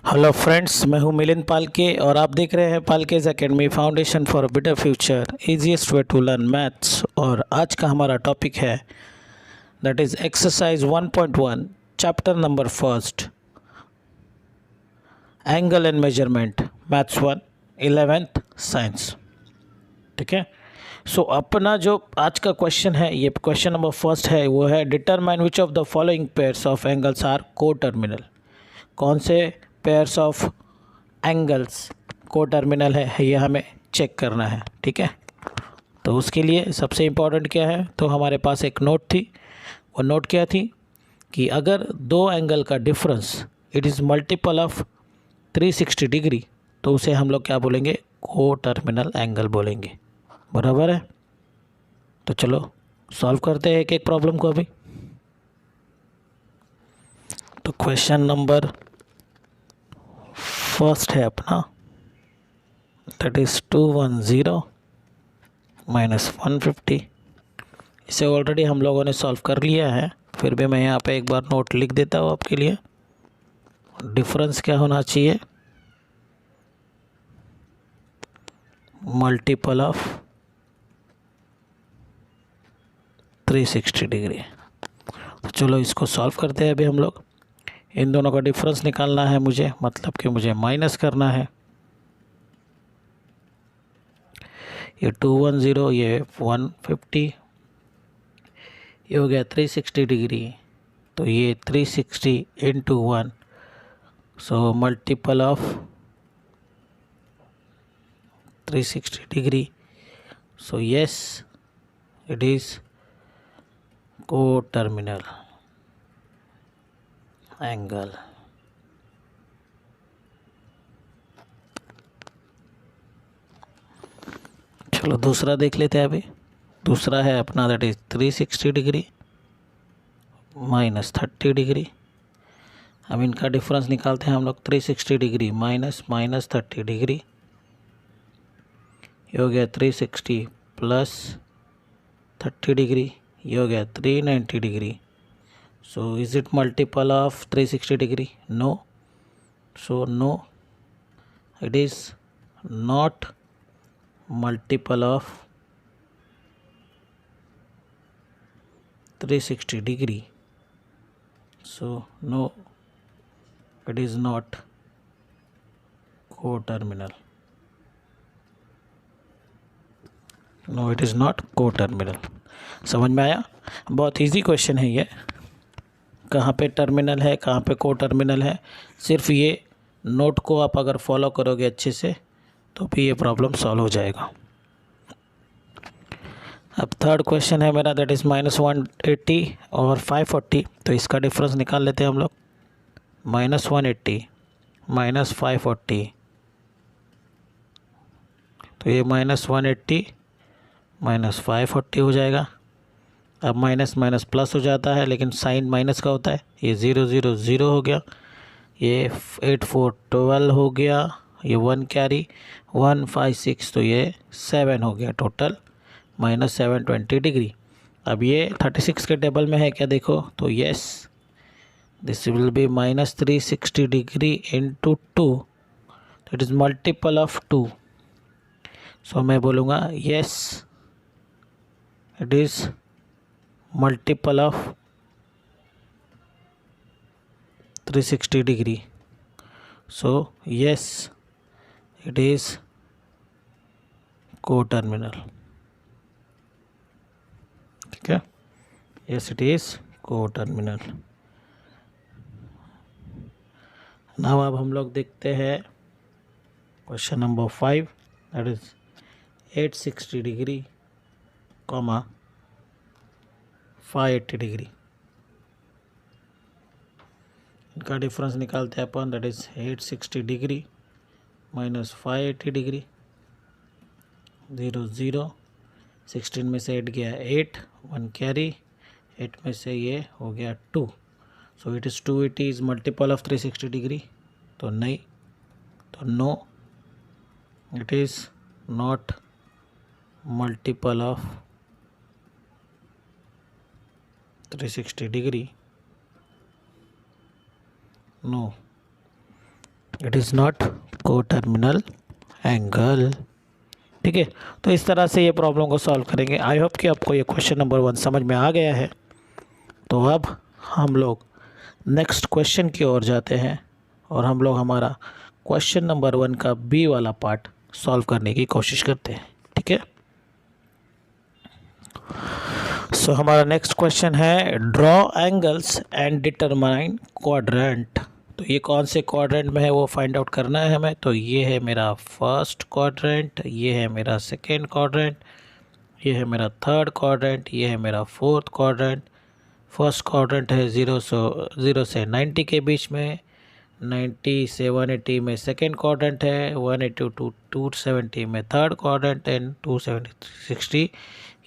Hello friends, मैं हूं मिलिंद पालके और आप देख रहे हैं पालकेज academy foundation for a better future, easiest way to learn maths. और आज का हमारा टॉपिक है that is exercise 1.1 chapter number first, angle and measurement, maths 1, 11th science. ठीक है। सो अपना जो आज का क्वेश्चन है, ये क्वेश्चन नंबर फर्स्ट है, वो है determine which of the following pairs of angles are coterminal. कौन से pairs of angles coterminal है, ये हमें चेक करना है। ठीक है। तो उसके लिए सबसे इम्पॉर्टेंट क्या है, तो हमारे पास एक नोट थी। वो नोट क्या थी कि अगर दो एंगल का difference it is multiple of 360 degree, तो उसे हम लोग क्या बोलेंगे, को टर्मिनल एंगल बोलेंगे। बराबर है। तो चलो सॉल्व करते हैं एक एक प्रॉब्लम को अभी। तो क्वेश्चन नंबर फर्स्ट है अपना, दैट इज़ 210 माइनस 150। इसे ऑलरेडी हम लोगों ने सॉल्व कर लिया है, फिर भी मैं यहाँ पे एक बार नोट लिख देता हूँ आपके लिए। डिफरेंस क्या होना चाहिए, मल्टीपल ऑफ 360 डिग्री। तो चलो इसको सॉल्व करते हैं अभी हम लोग। इन दोनों का डिफरेंस निकालना है मुझे, मतलब कि मुझे माइनस करना है। ये 210, ये 150, ये हो गया 360 डिग्री। तो ये 360 into 1, so multiple of 360 degree. So yes, it is co-terminal angle. चलो दूसरा देख लेते हैं अभी। दूसरा है अपना that is 360 degree minus 30 degree. अब इनका डिफरेंस निकालते हैं हम लोग। 360 डिग्री माइनस 30 डिग्री, ये हो गया 360 प्लस 30 डिग्री, ये हो गया 390 degree. So is it multiple of 360 degree? No. So no, it is not multiple of 360 degree. So no, it is not co-terminal. No, it is not co-terminal. समझ में आया? बहुत इजी क्वेश्चन है ये। कहाँ पे टर्मिनल है, कहाँ पे को टर्मिनल है, सिर्फ ये नोट को आप अगर फॉलो करोगे अच्छे से तो भी ये प्रॉब्लम सॉल्व हो जाएगा। अब थर्ड क्वेश्चन है मेरा, दैट इज़ -180 और 540। तो इसका डिफरेंस निकाल लेते हैं हम लोग। -180 माइनस 540, तो ये -180 माइनस 540 हो जाएगा। अब माइनस माइनस प्लस हो जाता है, लेकिन साइन माइनस का होता है। ये 0 0 0 हो गया, ये 8 4 12 हो गया, ये 1 कैरी 1 5 6, तो ये 7 हो गया टोटल, -720 डिग्री। अब ये 36 के टेबल में है क्या, देखो तो yes, this will be -360 degree into 2, it is multiple of 2। So मैं बोलूँगा yes, it is multiple of 360 degree. So yes, it is coterminal. ठीक है, yes it is coterminal. Now अब हम लोग देखते हैं question number 5, that is 860 degree comma 580 degree. इनका डिफरेंस निकालते हैं अपन, that is 860 degree minus 580 degree. 0 0, 16 में से 8 गया 8, 1 कैरी, 8 में से ये हो गया 2। So it is 280 is multiple of 360 degree, तो नहीं, तो no, it is not multiple of 360 degree, no. It is not coterminal angle. ठीक है, तो इस तरह से ये प्रॉब्लम को सॉल्व करेंगे। आई होप कि आपको ये क्वेश्चन नंबर 1 समझ में आ गया है। तो अब हम लोग नेक्स्ट क्वेश्चन की ओर जाते हैं और हम लोग हमारा क्वेश्चन नंबर 1 का बी वाला पार्ट सॉल्व करने की कोशिश करते हैं। ठीक है, सो हमारा नेक्स्ट क्वेश्चन है draw angles and determine quadrant. तो ये कौन से क्वाड्रेंट में है वो फाइंड आउट करना है हमें। तो ये है मेरा फर्स्ट क्वाड्रेंट, ये है मेरा सेकेंड क्वाड्रेंट, ये है मेरा थर्ड क्वाड्रेंट, ये है मेरा फोर्थ क्वाड्रेंट। फर्स्ट क्वाड्रेंट है 0 से 90 के बीच में, 90 से 180 में सेकेंड क्वाड्रेंट है, 180 टू 270 में थर्ड क्वाड्रेंट एंड 270 60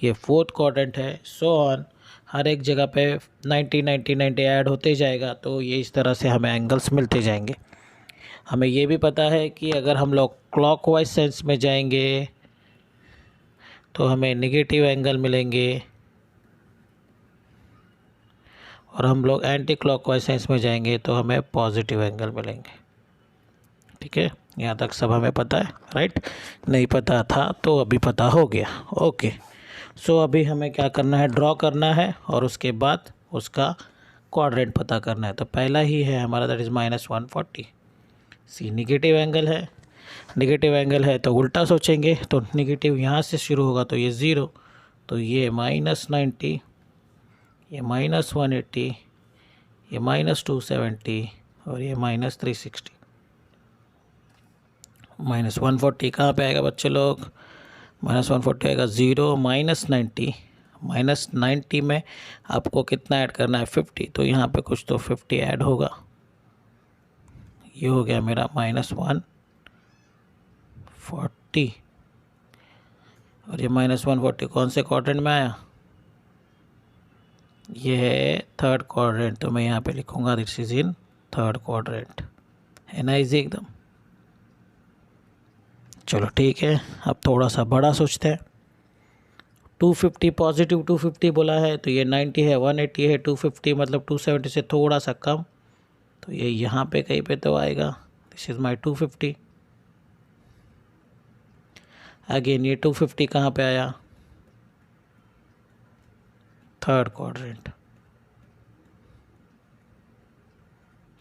ये फोर्थ क्वाड्रेंट है। सो ऑन हर एक जगह पे 90 90 90 ऐड होते जाएगा। तो ये इस तरह से हमें एंगल्स मिलते जाएंगे। हमें ये भी पता है कि अगर हम लोग क्लॉकवाइज सेंस में जाएंगे तो हमें नेगेटिव एंगल मिलेंगे और हम लोग एंटी क्लॉकवाइज सेंस में जाएंगे तो हमें पॉजिटिव एंगल मिलेंगे। ठीक है, यहाँ तक सब हमें पता है, राइट? नहीं पता था तो अभी पता हो गया। ओके, सो अभी हमें क्या करना है, ड्रॉ करना है और उसके बाद उसका क्वाड्रेंट पता करना है। तो पहला ही है हमारा, that is -140। See negative angle है, नेगेटिव एंगल है तो उल्टा सोचेंगे। तो नेगेटिव यहाँ से शुरू होगा तो ये 0, तो ये -90, ये -180, ये -270 और ये -360। -140 कहाँ पे आएगा बच्चे लोग? -140 आएगा 0 -90, -90 में आपको कितना ऐड करना है? 50। तो यहाँ पे कुछ तो 50 ऐड होगा। ये हो गया मेरा -140 और ये -140 कौन से क्वाड्रेंट में आया? ये है थर्ड क्वाड्रेंट। तो मैं यहाँ पे लिखूँगा this is in third quadrant. है ना इजी एकदम? चलो ठीक है, अब थोड़ा सा बड़ा सोचते हैं। 250 पॉजिटिव 250 बोला है तो ये 90 है, 180 है, 250 मतलब 270 से थोड़ा सा कम। तो ये यहाँ पे कहीं पे तो आएगा। This is my 250। अगेन ये 250 कहाँ पे आया? Third quadrant.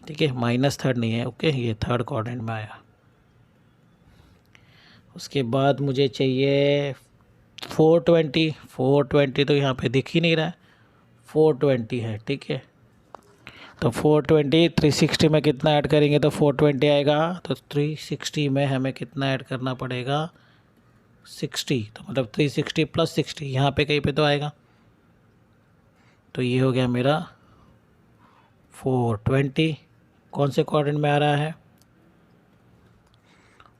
ठीक है, -3 नहीं है। ओके, ये थर्ड क्वाड्रेंट में आया। उसके बाद मुझे चाहिए 420 तो यहाँ पे दिख ही नहीं रहा है, 420 है। ठीक है, तो 420 360 में कितना ऐड करेंगे तो 420 आएगा। तो 360 में हमें कितना ऐड करना पड़ेगा? 60। तो मतलब 360 + 60 यहाँ पे कहीं पे तो आएगा। तो ये हो गया मेरा 420। कौन से क्वाड्रेंट में आ रहा है?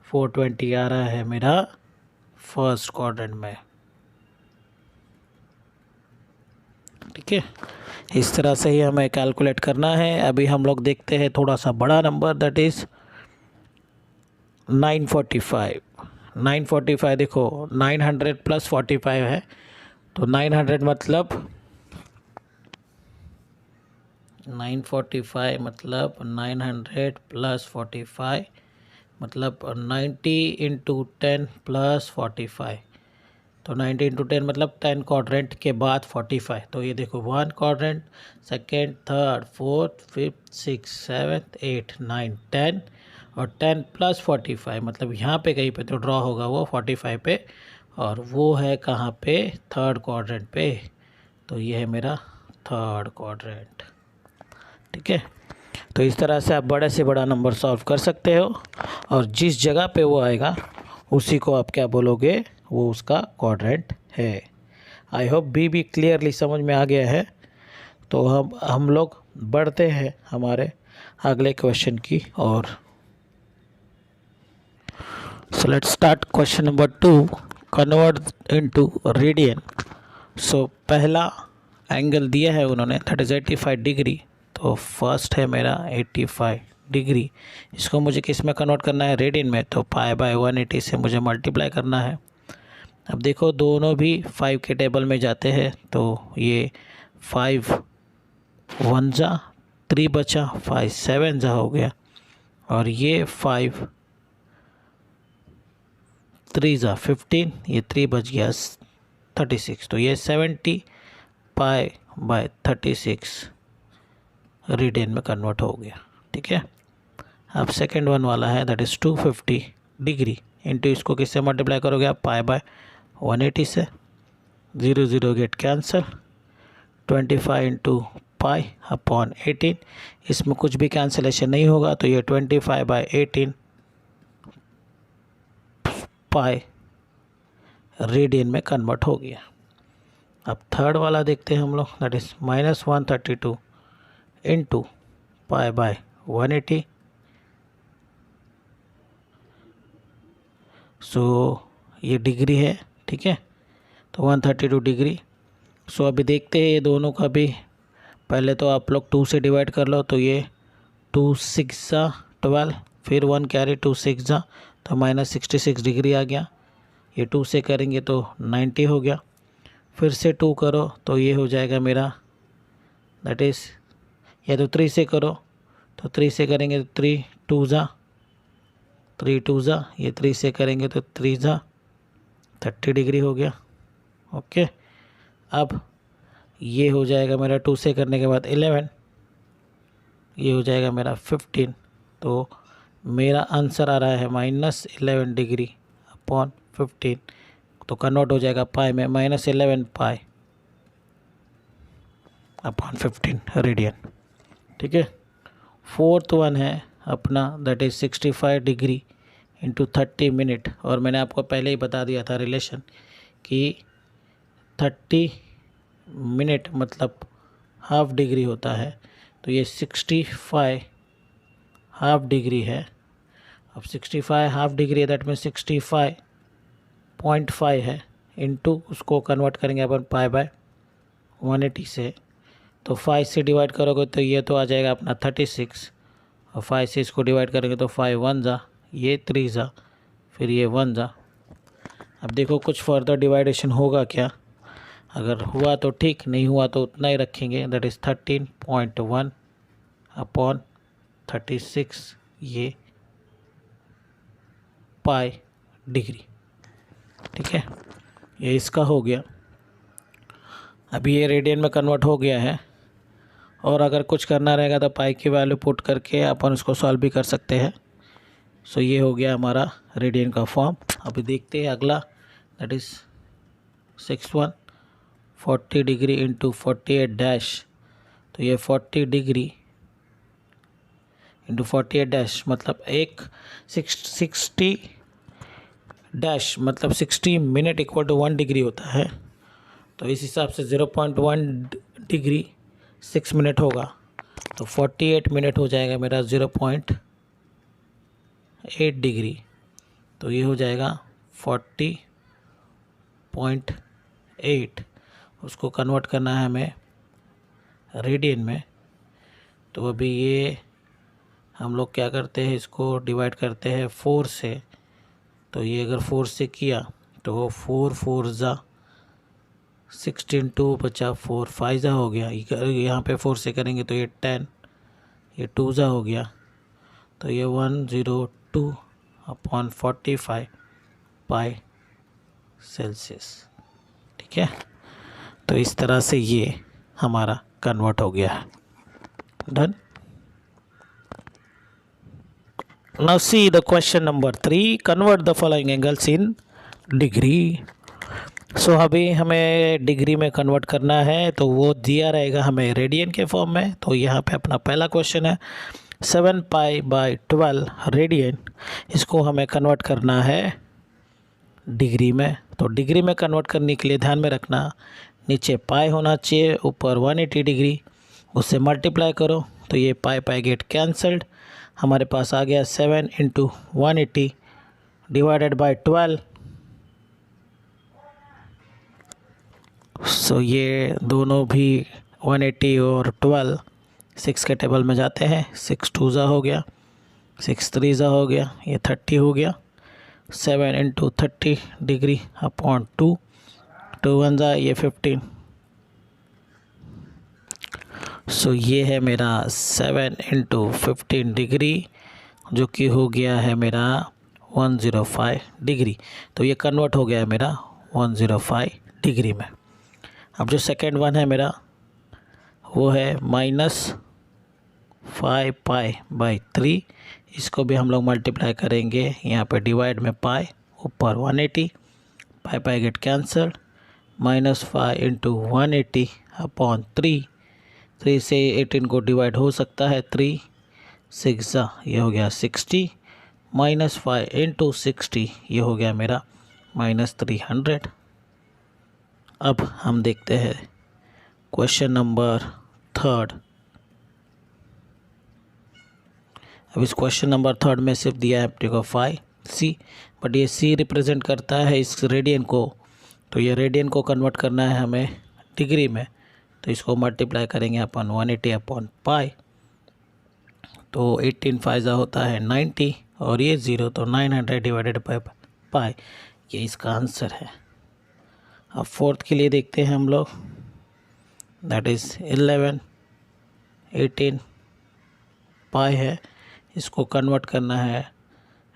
420 आ रहा है मेरा फर्स्ट क्वाड्रेंट में। ठीक है, इस तरह से ही हमें कैलकुलेट करना है। अभी हम लोग देखते हैं थोड़ा सा बड़ा नंबर, दैट इज़ 945। 945 देखो 900 + 45 है तो 900 मतलब 945 मतलब 900 + 45 मतलब 90 × 10 + 45। तो 90 × 10 मतलब 10 क्वाड्रेंट के बाद 45। तो ये देखो 1 quadrant, second, third, fourth, fifth, 6, 7, 8, 9, 10 और 10 + 45 मतलब यहाँ पे कहीं पे तो ड्रॉ होगा वो 45 पे, और वो है कहाँ पे? थर्ड क्वाड्रेंट पे। तो ये है मेरा थर्ड क्वाड्रेंट। ठीक है, तो इस तरह से आप बड़े से बड़ा नंबर सॉल्व कर सकते हो और जिस जगह पे वो आएगा उसी को आप क्या बोलोगे? वो उसका क्वाड्रेंट है। आई होप भी क्लियरली समझ में आ गया है। तो हम लोग बढ़ते हैं हमारे अगले क्वेश्चन की और so let's start question number 2, convert into radian. So पहला एंगल दिया है उन्होंने, दैट इज़ 85 डिग्री। तो फर्स्ट है मेरा 85 डिग्री। इसको मुझे किस में कन्वर्ट करना है? रेडियन में। तो π/180 से मुझे मल्टीप्लाई करना है। अब देखो दोनों भी 5 के टेबल में जाते हैं तो ये 5 1 जा 3 बचा, 5 7 जा हो गया और ये 5 3 ज़ा 15, ये 3 बच गया 36, तो ये 70 पाई बाय 36 रेडियन में कन्वर्ट हो गया। ठीक है, अब सेकेंड वन वाला है दैट इज़ 250 डिग्री इंटू, इसको किससे मल्टीप्लाई करोगे आप, पाई बाय 180 से, 0 0 get cancel, 25 into pi upon 18, इसमें कुछ भी कैंसिलेशन नहीं होगा, तो ये 25 बाय 18 पाई रेडियन में कन्वर्ट हो गया। अब थर्ड वाला देखते हैं हम लोग, that is -132 into pi by 180, so ये डिग्री है। ठीक है, तो 132 डिग्री। सो अभी देखते हैं ये दोनों का भी, पहले तो आप लोग 2 से डिवाइड कर लो, तो ये 2 6 ज़ा 12, फिर 1 कैरी 2 6 ज़ा, तो -66 डिग्री आ गया। ये 2 से करेंगे तो 90 हो गया, फिर से 2 करो तो ये हो जाएगा मेरा दैट इज़, या तो 3 से करो, तो 3 से करेंगे तो 3 2 ज़ा 3 2 ज़ा, ये 3 से करेंगे तो 3 ज़ा 30 डिग्री हो गया। ओके, अब ये हो जाएगा मेरा 2 से करने के बाद 11, ये हो जाएगा मेरा 15, तो मेरा आंसर आ रहा है -11 डिग्री अपॉन 15, तो कन्वर्ट हो जाएगा पाई में, -11 पाई अपॉन 15 रेडियन। ठीक है, फोर्थ वन है अपना that is 65 degree into 30 minute, और मैंने आपको पहले ही बता दिया था रिलेशन कि 30 मिनट मतलब हाफ डिग्री होता है, तो ये 65 हाफ डिग्री है। अब 65 हाफ डिग्री है, दैट में 65.5 है, इंटू उसको कन्वर्ट करेंगे अपन पाई बाय 180 से, तो 5 से डिवाइड करोगे तो ये तो आ जाएगा अपना 36, और 5 से इसको डिवाइड करेंगे तो 5 1 ज़ा, ये 3 ज़ा, फिर ये 1 ज़ा। अब देखो कुछ फर्दर डिवाइडेशन होगा क्या, अगर हुआ तो ठीक, नहीं हुआ तो उतना ही रखेंगे, दैट इज़ 13.1 अपॉन 36, ये पाई डिग्री। ठीक है, ये इसका हो गया। अभी ये रेडियन में कन्वर्ट हो गया है, और अगर कुछ करना रहेगा तो पाई की वैल्यू पुट करके अपन उसको सॉल्व भी कर सकते हैं। सो ये हो गया हमारा रेडियन का फॉर्म। अभी देखते हैं अगला, that is 6 40 degree into 48 dash, तो ये 40 डिग्री इंटू 48 डैश मतलब 60 डैश मतलब 60 मिनट इक्वल टू 1 डिग्री होता है, तो इस हिसाब से 0.1 डिग्री 6 मिनट होगा, तो 48 मिनट हो जाएगा मेरा 0.8 डिग्री, तो ये हो जाएगा 40.8, उसको कन्वर्ट करना है हमें रेडियन में। तो अभी ये हम लोग क्या करते हैं, इसको डिवाइड करते हैं 4 से, तो ये अगर 4 से किया तो 4 4 ज़ा 16, 2 बचा 4 5 ज़ा हो गया, यहाँ पे 4 से करेंगे तो ये 10, ये 2 ज़ा हो गया, तो ये 102 अपॉन 45 पाई सेल्सियस। ठीक है, तो इस तरह से ये हमारा कन्वर्ट हो गया है। Done. Now see the question number 3, convert the following angles in degree। सो अभी हमें डिग्री में कन्वर्ट करना है, तो वो दिया रहेगा हमें रेडियन के फॉर्म में। तो यहाँ पे अपना पहला क्वेश्चन है 7 पाई बाय 12 रेडियन, इसको हमें कन्वर्ट करना है डिग्री में। तो डिग्री में कन्वर्ट करने के लिए ध्यान में रखना, नीचे पाई होना चाहिए, ऊपर 180 डिग्री, उससे मल्टीप्लाई करो तो ये पाई पाई गेट कैंसल्ड, हमारे पास आ गया 7 इंटू 180 डिवाइडेड बाय 12। सो ये दोनों भी 180 और 12 6 के टेबल में जाते हैं, 6 2 ज़ा हो गया, 6 3 ज़ा हो गया, ये 30 हो गया, 7 इंटू 30 डिग्री अपॉन 2 2 1 ज़ा, ये 15। सो ये है मेरा 7 इंटू 15 डिग्री जो कि हो गया है मेरा 105 डिग्री। तो ये कन्वर्ट हो गया है मेरा 105 डिग्री में। अब जो सेकेंड वन है मेरा वो है -5π/3। इसको भी हम लोग मल्टीप्लाई करेंगे, यहाँ पे डिवाइड में पाई, ऊपर 180, पाई गेट कैंसल, -5 × 180/3। 3 से 18 को डिवाइड हो सकता है, 3 6 ये हो गया 60, -5 × 60 ये हो गया मेरा -300। अब हम देखते हैं क्वेश्चन नंबर थर्ड। अब इस क्वेश्चन नंबर थर्ड में सिर्फ दिया है अपने को 5c, बट ये c रिप्रेजेंट करता है इस रेडियन को, तो ये रेडियन को कन्वर्ट करना है हमें डिग्री में। तो इसको मल्टीप्लाई करेंगे अपन 180/पाई, तो 18 5 होता है 90, और ये 0, तो 900 डिवाइडेड बाई पाई, ये इसका आंसर है। अब फोर्थ के लिए देखते हैं हम लोग, दैट इज़ 11 18 पाई है, इसको कन्वर्ट करना है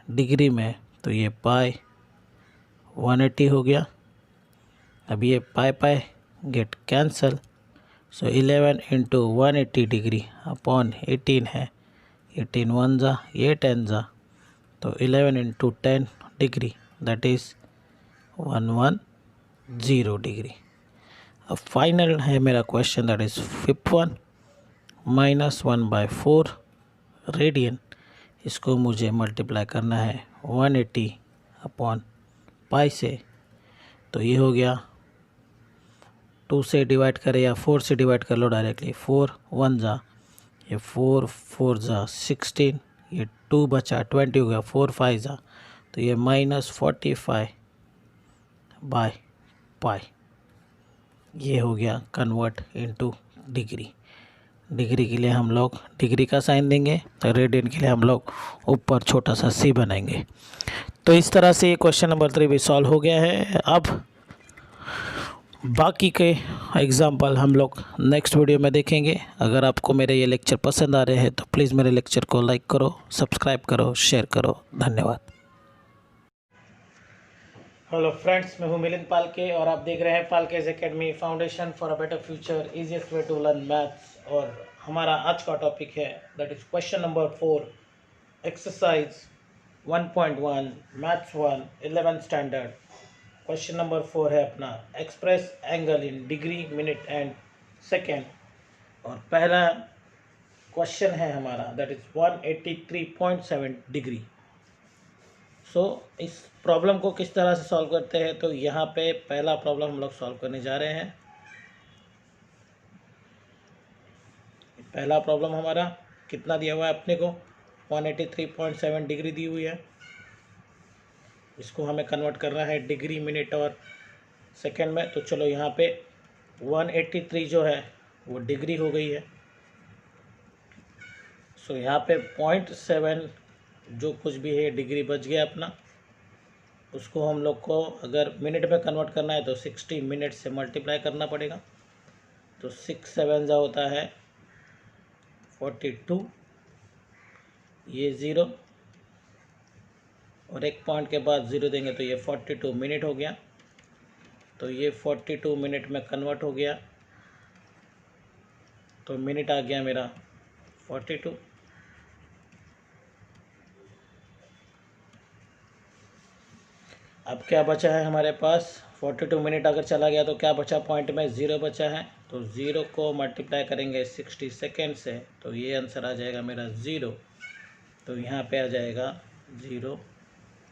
डिग्री में, तो ये पाई 180 हो गया। अब ये पाई गेट कैंसल, सो 11 × 180 डिग्री अपॉन 18 है, 18 1 जा, ये 10 जा, तो 11 × 10 डिग्री, दैट इज़ 110 डिग्री। अब फाइनल है मेरा question, that is fifth one, -1/4 radian. इसको मुझे मल्टीप्लाई करना है 180/पाई से, तो ये हो गया 2 से डिवाइड करें या 4 से डिवाइड कर लो डायरेक्टली, 4 1 जा, ये 4 4 जा 16, ये 2 बचा 20 हो गया, 4 5 जा, तो ये -45/पाई, ये हो गया कन्वर्ट इनटू डिग्री। डिग्री के लिए हम लोग डिग्री का साइन देंगे, तो रेडियन के लिए हम लोग ऊपर छोटा सा c बनाएंगे। तो इस तरह से ये क्वेश्चन नंबर 3 भी सॉल्व हो गया है। अब बाकी के एग्जाम्पल हम लोग नेक्स्ट वीडियो में देखेंगे। अगर आपको मेरे ये लेक्चर पसंद आ रहे हैं तो प्लीज़ मेरे लेक्चर को लाइक करो, सब्सक्राइब करो, शेयर करो। धन्यवाद। हेलो फ्रेंड्स, मैं हूं मिलिंद पालके और आप देख रहे हैं पालकेज academy, foundation for a better future, easiest way to learn maths. और हमारा आज का टॉपिक है that is question number 4, exercise 1.1 maths 1 11th standard. Question number 4 है अपना, express angle in degree minute and second. और पहला क्वेश्चन है हमारा दैट इज 183.7 डिग्री। सो इस प्रॉब्लम को किस तरह से सॉल्व करते हैं, तो यहाँ पे पहला प्रॉब्लम हम लोग सॉल्व करने जा रहे हैं। पहला प्रॉब्लम हमारा कितना दिया हुआ है अपने को, 183.7 डिग्री दी हुई है। इसको हमें कन्वर्ट करना है डिग्री मिनट और सेकेंड में। तो चलो यहाँ पे 183 जो है वो डिग्री हो गई है। सो यहाँ पे 0.7 जो कुछ भी है डिग्री बच गया अपना, उसको हम लोग को अगर मिनट में कन्वर्ट करना है तो 60 मिनट से मल्टीप्लाई करना पड़ेगा। तो 6 7 जा होता है 42, ये 0 और एक पॉइंट के बाद 0 देंगे तो ये 42 मिनट हो गया। तो ये 42 मिनट में कन्वर्ट हो गया, तो मिनट आ गया मेरा 42। अब क्या बचा है हमारे पास, 42 मिनट अगर चला गया तो क्या बचा, पॉइंट में 0 बचा है। तो 0 को मल्टीप्लाई करेंगे 60 सेकेंड से, तो ये आंसर आ जाएगा मेरा 0। तो यहाँ पे आ जाएगा 0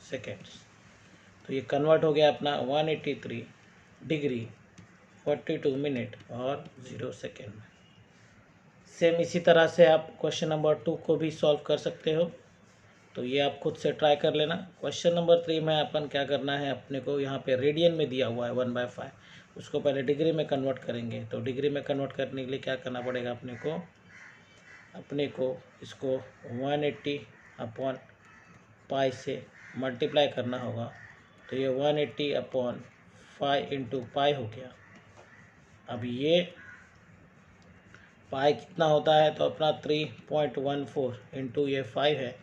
सेकेंड्स। तो ये कन्वर्ट हो गया अपना 183 डिग्री 42 मिनट और 0 सेकेंड में। सेम इसी तरह से आप क्वेश्चन नंबर 2 को भी सॉल्व कर सकते हो, तो ये आप खुद से ट्राई कर लेना। क्वेश्चन नंबर 3 में अपन क्या करना है, अपने को यहाँ पे रेडियन में दिया हुआ है 1/5, उसको पहले डिग्री में कन्वर्ट करेंगे। तो डिग्री में कन्वर्ट करने के लिए क्या करना पड़ेगा अपने को इसको 180/पाई से मल्टीप्लाई करना होगा। तो ये 180/5 × पाई हो गया। अब ये पाई कितना होता है, तो अपना 3.14 × ये 5 है,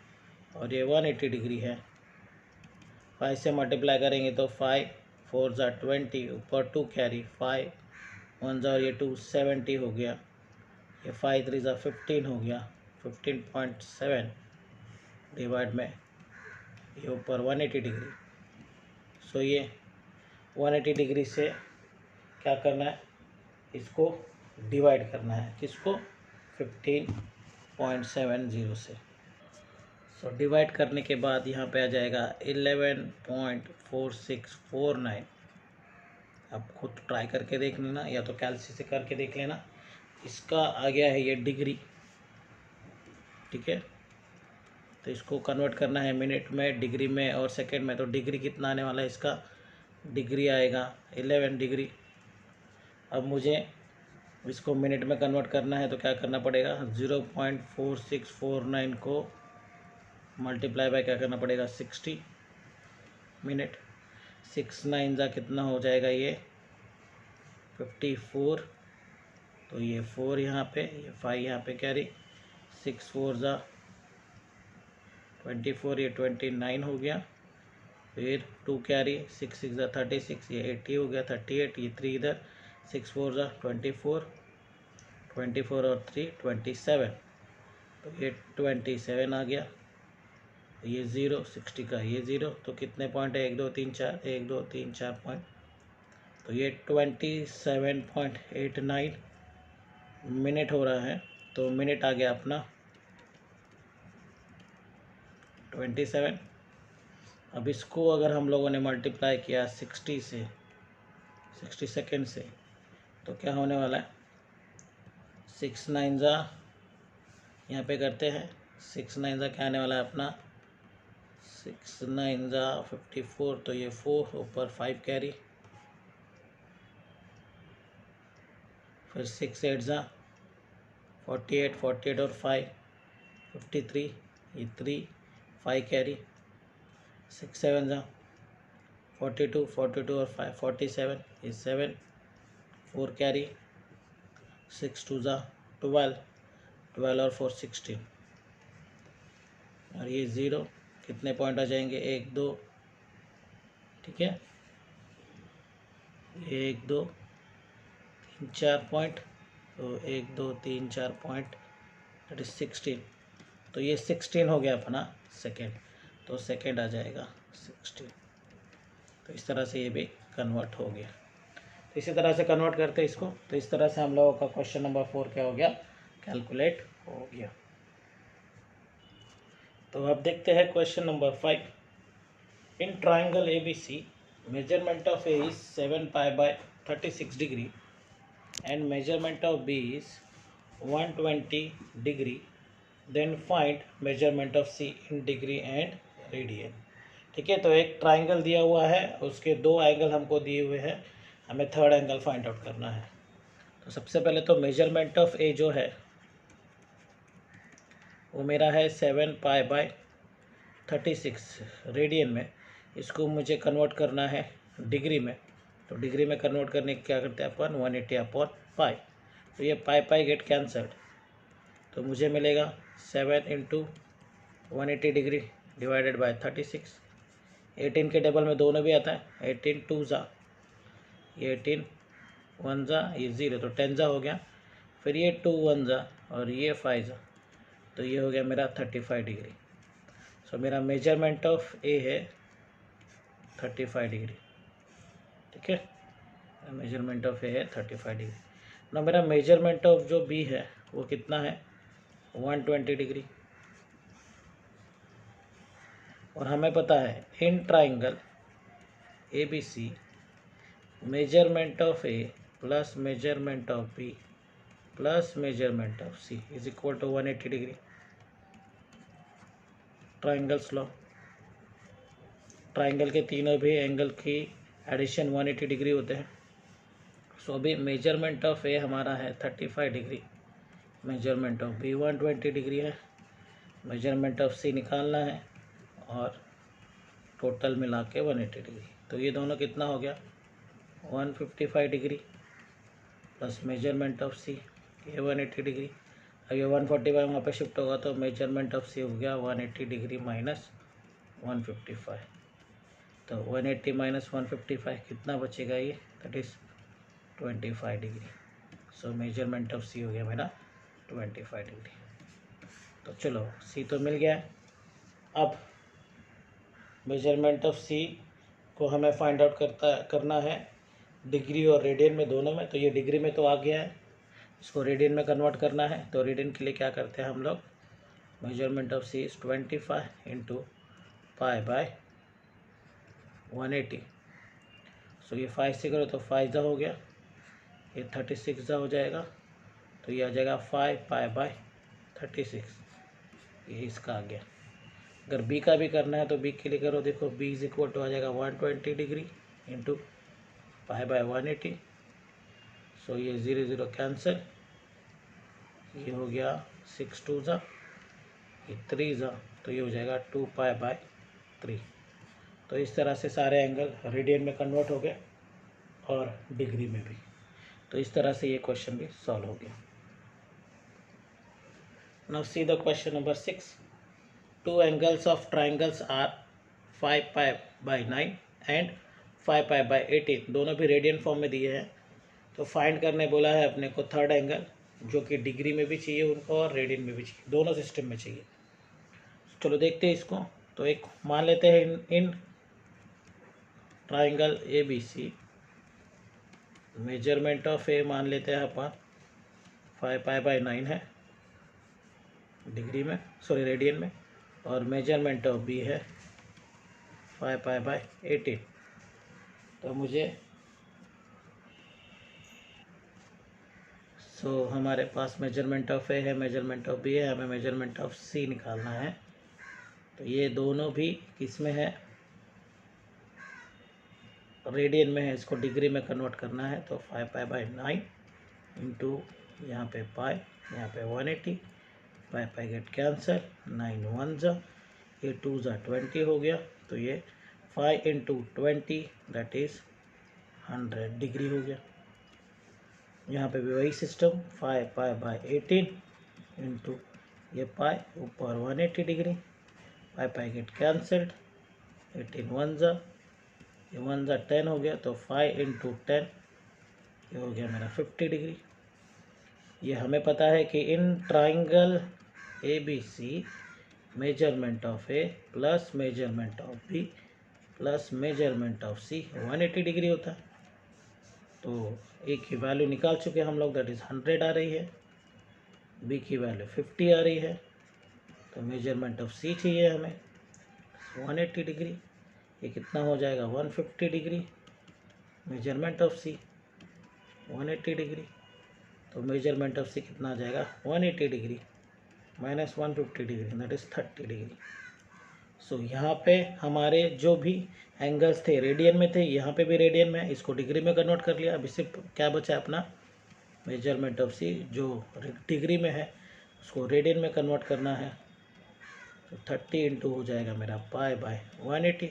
और ये 180 डिग्री है। 5 से मल्टीप्लाई करेंगे तो 5 4 ज़ा 20, ऊपर 2 कैरी, 5 1 ज़ा, और ये 2 70 हो गया। ये 5 3 ज़ा 15 हो गया, 15.7 डिवाइड में ये ऊपर 180 डिग्री। सो ये 180 डिग्री से क्या करना है, इसको डिवाइड करना है, किसको, 15.70 से। सो डिवाइड करने के बाद यहाँ पे आ जाएगा 11.4649। आप खुद ट्राई करके देख लेना, या तो कैलसी से करके देख लेना। इसका आ गया है ये डिग्री, ठीक है। तो इसको कन्वर्ट करना है मिनट में, डिग्री में और सेकंड में। तो डिग्री कितना आने वाला है इसका, डिग्री आएगा 11 डिग्री। अब मुझे इसको मिनट में कन्वर्ट करना है, तो क्या करना पड़ेगा, 0.4649 को मल्टीप्लाई बाय क्या करना पड़ेगा, 60 मिनट। 6 9 ज़ा कितना हो जाएगा, ये 54। तो ये 4 यहाँ पे, ये 5 यहाँ पे कैरी, 6 4 ज़ा 24, ये 29 हो गया। फिर 2 कैरी, 6 6 ज़ा 36, ये 80 हो गया, 38। ये 3 इधर, 6 4 ज़ा 24, 24 और 3 27। तो ये 27 आ गया। ये 0, 60 का ये 0। तो कितने पॉइंट है, 1 2 3 4, 1 2 3 4 पॉइंट। तो ये 27.89 मिनट हो रहा है। तो मिनट आ गया अपना 27। अब इसको अगर हम लोगों ने मल्टीप्लाई किया 60 से, 60 सेकेंड से, तो क्या होने वाला है, 6 9 ज़ा, यहाँ पे करते हैं, 6 9 ज़ा क्या आने वाला है अपना, 6 9 ज़ा 54। तो ये 4 ऊपर 5 कैरी, फिर 6 8 ज़ा 48, 48 और 5 53, ये 3 5 कैरी, 6 7 ज़ा 42, 42 और 5 47, ये 7 4 कैरी, 6 2 ज़ा 12, 12 और 4 16, और ये 0। कितने पॉइंट आ जाएंगे, 1 2, ठीक है, 1 2 3 4 पॉइंट। तो 1 2 3 4 पॉइंट, दैट इज 16। तो ये 16 हो गया अपना सेकेंड। तो सेकेंड आ जाएगा 16। तो इस तरह से ये भी कन्वर्ट हो गया। तो इसी तरह से कन्वर्ट करते हैं इसको। तो इस तरह से हम लोगों का क्वेश्चन नंबर 4 क्या हो गया, कैलकुलेट हो गया। तो अब देखते हैं question number 5। In triangle ABC, measurement of A is 7 pi by 36 degree and measurement of B is 120 degree. Then find measurement of C in degree and radian. ठीक है, तो एक ट्राइंगल दिया हुआ है, उसके 2 एंगल हमको दिए हुए हैं, हमें थर्ड एंगल फाइंड आउट करना है। तो सबसे पहले तो मेजरमेंट ऑफ ए जो है वो मेरा है 7 पाई बाय 36 रेडियन में। इसको मुझे कन्वर्ट करना है डिग्री में। तो डिग्री में कन्वर्ट करने क्या करते हैं अपन, 180 अपॉन पाई। तो ये पाई पाई गेट कैंसल्ड, तो मुझे मिलेगा 7 इंटू 180 डिग्री डिवाइडेड बाय 36। 18 के डबल में दोनों भी आता है, 18 2 ज़ा, ये 18 1 ज़ा, ये 0, तो 10 ज़ा हो गया। फिर ये 2 1 ज़ा और ये 5 ज़ा, तो ये हो गया मेरा 35 डिग्री। सो मेरा मेजरमेंट ऑफ ए है 35 डिग्री, ठीक है। मेजरमेंट ऑफ ए है 35 डिग्री। ना मेरा मेजरमेंट ऑफ जो बी है वो कितना है, 120 डिग्री। और हमें पता है in triangle ABC, measurement of A plus measurement of B plus measurement of C is equal to 180 degree. Triangles law, triangle के तीनों भी एंगल की एडिशन 180 डिग्री होते हैं। सो अभी मेजरमेंट ऑफ ए हमारा है 35 degree, measurement of B 120 degree है, मेजरमेंट ऑफ सी निकालना है और टोटल मिला के 180 डिग्री। तो ये दोनों कितना हो गया, 155 डिग्री प्लस मेजरमेंट ऑफ सी ये 180 डिग्री अब ये 145 वहाँ पे शिफ्ट होगा तो मेजरमेंट ऑफ सी हो गया 180 डिग्री माइनस 155। तो 180 माइनस 155 कितना बचेगा ये, that is 25 degree. So measurement of C हो गया मेरा 25 डिग्री। तो चलो सी तो मिल गया है। अब मेजरमेंट ऑफ सी को हमें फाइंड आउट करना है डिग्री और रेडियन में, दोनों में। तो ये डिग्री में तो आ गया है, इसको रेडियन में कन्वर्ट करना है। तो रेडियन के लिए क्या करते हैं हम लोग, measurement of C is 25 into pi by 180। So ये 5 से करो तो 5 जा हो गया, ये 36 जा हो जाएगा, तो ये आ जाएगा 5 पाई बाय 36। ये इसका आ गया। अगर बी का भी करना है तो बी के लिए करो, देखो बी इज इक्वल टू आ जाएगा 120 degree into pi by 180। So ये 0 0 कैंसिल, ये हो गया 6 2 जा, ये 3 जा, तो ये हो जाएगा 2 पाई बाय 3। तो इस तरह से सारे एंगल रेडियन में कन्वर्ट हो गए और डिग्री में भी। तो इस तरह से ये क्वेश्चन भी सॉल्व हो गया। Now see the question number 6। Two angles of triangles are 5 pi by 9 and 5 pi by 18, दोनों भी रेडियन फॉर्म में दिए हैं। तो फाइंड करने बोला है अपने को थर्ड एंगल, जो कि डिग्री में भी चाहिए उनको और रेडियन में भी चाहिए, दोनों सिस्टम में चाहिए। चलो देखते हैं इसको। तो एक मान लेते हैं in triangle A B C, measurement of A मान लेते हैं अपन 5 पाई बाय 9 है डिग्री में, सॉरी रेडियन में, और मेजरमेंट ऑफ बी है 5 पाई बाय 18। तो मुझे हमारे पास मेजरमेंट ऑफ ए है, मेजरमेंट ऑफ बी है, हमें मेजरमेंट ऑफ सी निकालना है। तो ये दोनों भी किस में है, रेडियन में है, इसको डिग्री में कन्वर्ट करना है। तो 5 पाई बाय 9 इंटू यहाँ पे पाई, यहाँ पे 180, पाई पाई गेट कैंसिल, 9 1 जा, ये 2 जा 20 हो गया। तो ये 5 इंटू 20 दैट इज़ 100 डिग्री हो गया। यहाँ पे भी वही सिस्टम, 5 पाई बाय 18 इंटू ये पाई ऊपर 180 डिग्री, पाई पाई गेट कैंसल्ड, 18 1 जा, ये 1 जा 10 हो गया। तो 5 इंटू 10 ये हो गया मेरा 50 डिग्री। ये हमें पता है कि in triangle A B C measurement of A plus measurement of B plus measurement of C 180 degree होता है। तो ए की वैल्यू निकाल चुके हम लोग, दैट इज़ 100 आ रही है, बी की वैल्यू 50 आ रही है। तो मेजरमेंट ऑफ सी चाहिए हमें 180 डिग्री, ये कितना हो जाएगा 150 degree. Measurement of C 180 degree, तो मेजरमेंट ऑफ सी कितना आ जाएगा 180 degree minus 150 degree that is 30 degree. So यहाँ पे हमारे जो भी एंगल्स थे रेडियन में थे, यहाँ पे भी रेडियन में, इसको डिग्री में कन्वर्ट कर लिया। अब इससे क्या बचा अपना मेजरमेंट ऑफ सी, जो डिग्री में है उसको रेडियन में कन्वर्ट करना है। तो 30 इंटू हो जाएगा मेरा पाई बाय 180।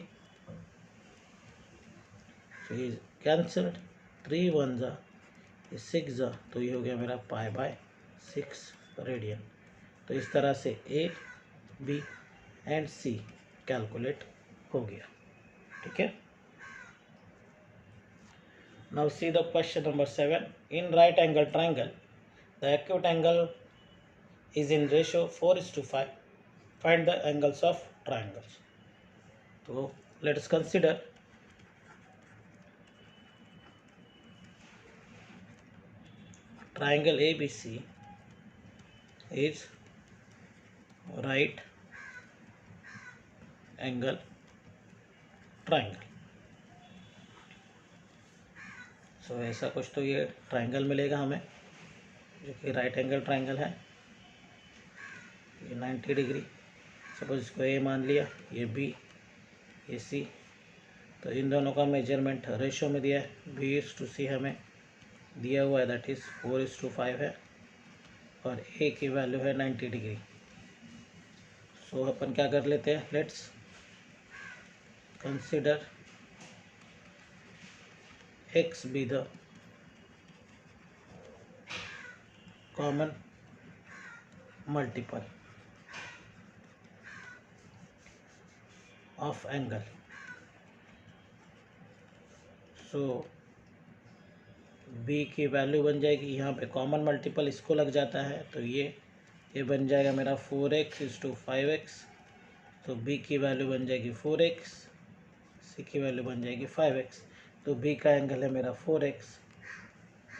सो ये कैंसल्ड, 3 1 जा, ये 6 जा, तो ये हो गया मेरा पाई बाय 6 रेडियन। तो इस तरह से A B and C calculate हो गया। ठीक है। Now see the question number 7। In right angle triangle the acute angle is in ratio 4:5, find the angles of triangles. तो let's consider triangle ABC is right angle triangle। So ऐसा कुछ तो ये triangle मिलेगा हमें, जो कि राइट एंगल ट्राइंगल है। ये 90 डिग्री, सपोज इसको ए मान लिया, ये बी, ये सी। तो इन दोनों का मेजरमेंट रेशो में दिया है, B/C हमें दिया हुआ है, दैट इज़ 4:5 है, और ए की वैल्यू है 90 डिग्री। सो अपन क्या कर लेते हैं, let's consider x be the common multiple of angle. So b की वैल्यू बन जाएगी, यहाँ पे कॉमन मल्टीपल इसको लग जाता है तो ये बन जाएगा मेरा 4x इज टू 5x। तो b की वैल्यू बन जाएगी 4x, c की वैल्यू बन जाएगी 5x। तो b का एंगल है मेरा 4x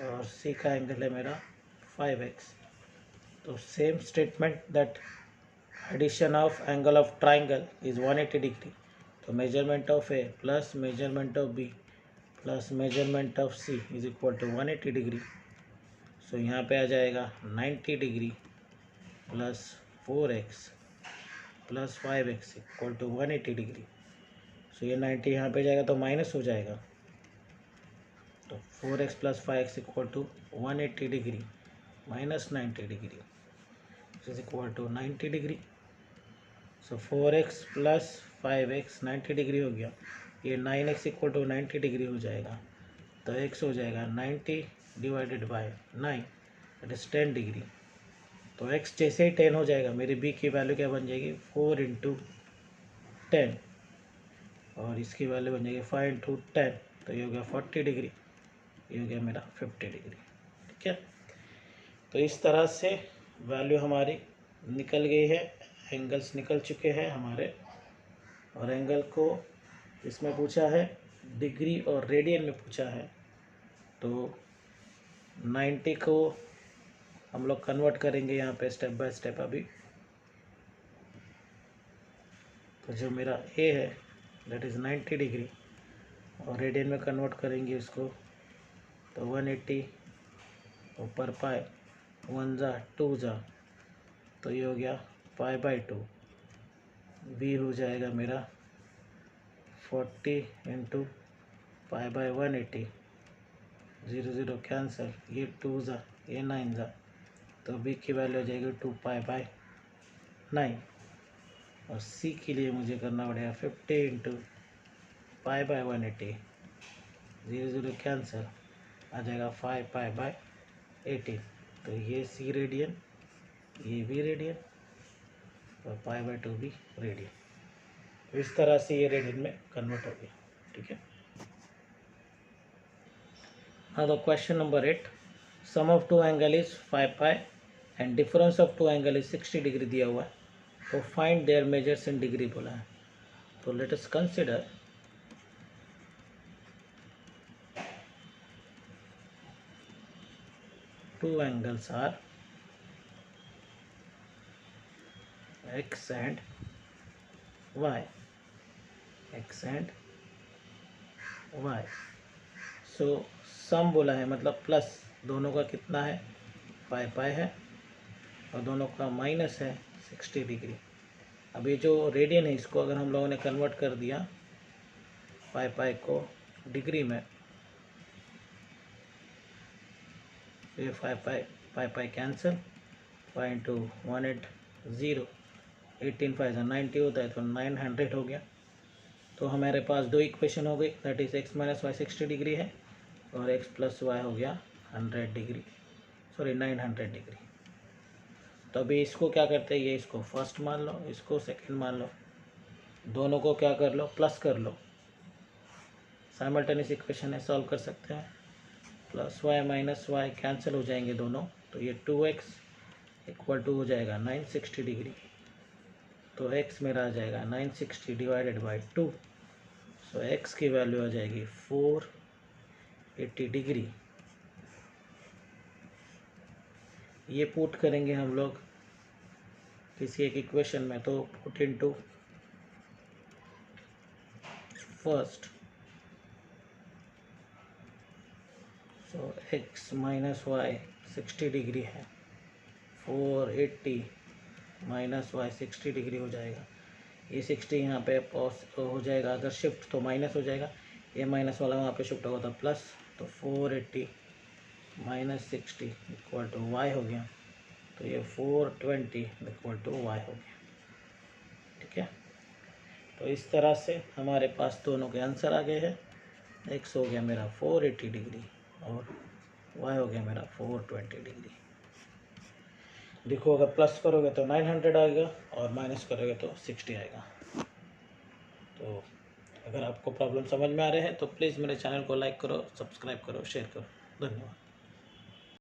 और c का एंगल है मेरा 5x। तो same statement that addition of angle of triangle is 180 degree. तो measurement of A plus measurement of B plus measurement of C is equal to 180 degree. So यहाँ पे आ जाएगा 90 degree plus 4x plus 5x equal to 180 degree. So ये 90 यहाँ पे जाएगा तो माइनस हो जाएगा, तो 4x plus 5x equal to 180 degree minus 90 degree is equal to 90 degree. So 4x plus 5x 90 degree हो गया, ये 9x इक्वल टू 90 डिग्री हो जाएगा। तो x हो जाएगा 90 divided by 9 that is 10 degree. तो x जैसे ही 10 हो जाएगा मेरी b की वैल्यू क्या बन जाएगी 4 इंटू 10 और इसकी वैल्यू बन जाएगी 5 इंटू 10। तो ये हो गया 40 डिग्री, ये हो गया मेरा 50 डिग्री। ठीक है, तो इस तरह से वैल्यू हमारी निकल गई है, एंगल्स निकल चुके हैं हमारे। और एंगल को इसमें पूछा है डिग्री और रेडियन में पूछा है, तो 90 को हम लोग कन्वर्ट करेंगे यहाँ पे स्टेप बाय स्टेप अभी। तो जो मेरा ए है दैट इज़ 90 डिग्री और रेडियन में कन्वर्ट करेंगे इसको, तो 180 ऊपर पाई 1 जा 2 जा, तो ये हो गया पाई बाई 2। बी हो जाएगा मेरा 40 इंटू पाई बाई 180, 0 0 कैंसिल, ये 2 जा ये 9 जा, तो बी की वैल्यू हो जाएगी 2 पाई बाई 9। और सी के लिए मुझे करना पड़ेगा 50 इंटू पाई बाई 180, 0 0 कैंसिल, आ जाएगा 5 पाई बाई 18। तो ये सी रेडियन, ये भी रेडियन और पाई बाई 2 भी रेडियन। इस तरह से ये रेडियन में कन्वर्ट हो गया। ठीक है, now question number 8, sum of two angle is 5 pi and difference of two angle is 60 degree दिया हुआ है, तो find their measures in degree बोला है। तो let us consider two angles are x and y, x and y। So sum बोला है मतलब प्लस, दोनों का कितना है 5 पाई है और दोनों का माइनस है 60 डिग्री। अब ये जो रेडियन है इसको अगर हम लोगों ने कन्वर्ट कर दिया 5 पाई को डिग्री में, ये 5 पाई कैंसिल, 5 इंटू 180, 18 5 90 होता है तो 900 हो गया। तो हमारे पास दो इक्वेशन हो गई, that is x minus y 60 degree है और x प्लस वाई हो गया 100 डिग्री, सॉरी 900 डिग्री। तो अभी इसको क्या करते हैं, ये इसको फर्स्ट मान लो, इसको सेकंड मान लो, दोनों को क्या कर लो प्लस कर लो, साइमल्टेनियस इक्वेशन है सॉल्व कर सकते हैं। Plus y minus y cancel हो जाएंगे दोनों, तो ये 2x इक्वल टू हो जाएगा 960 डिग्री। तो x मेरा आ जाएगा 960 डिवाइडेड बाई 2, सो x की वैल्यू आ जाएगी 480 डिग्री। ये पुट करेंगे हम लोग किसी एक इक्वेशन में, तो पुट इनटू फर्स्ट, सो x माइनस वाई 60 डिग्री है, 480 माइनस वाई 60 डिग्री हो जाएगा। ये 60 यहाँ पे हो जाएगा, अगर शिफ्ट तो माइनस हो जाएगा, ये माइनस वाला वहाँ पे शिफ्ट होगा तो प्लस, तो 480 माइनस 60 इक्वल टू वाई हो गया, तो ये 420 इक्वल टू वाई हो गया। ठीक है, तो इस तरह से हमारे पास दोनों के आंसर आ गए हैं। एक्स हो गया मेरा 480 डिग्री और वाई हो गया मेरा 420 डिग्री। देखो अगर प्लस करोगे तो 900 आएगा और माइनस करोगे तो 60 आएगा। तो अगर आपको प्रॉब्लम समझ में आ रहे हैं तो प्लीज़ मेरे चैनल को लाइक करो, सब्सक्राइब करो, शेयर करो। धन्यवाद।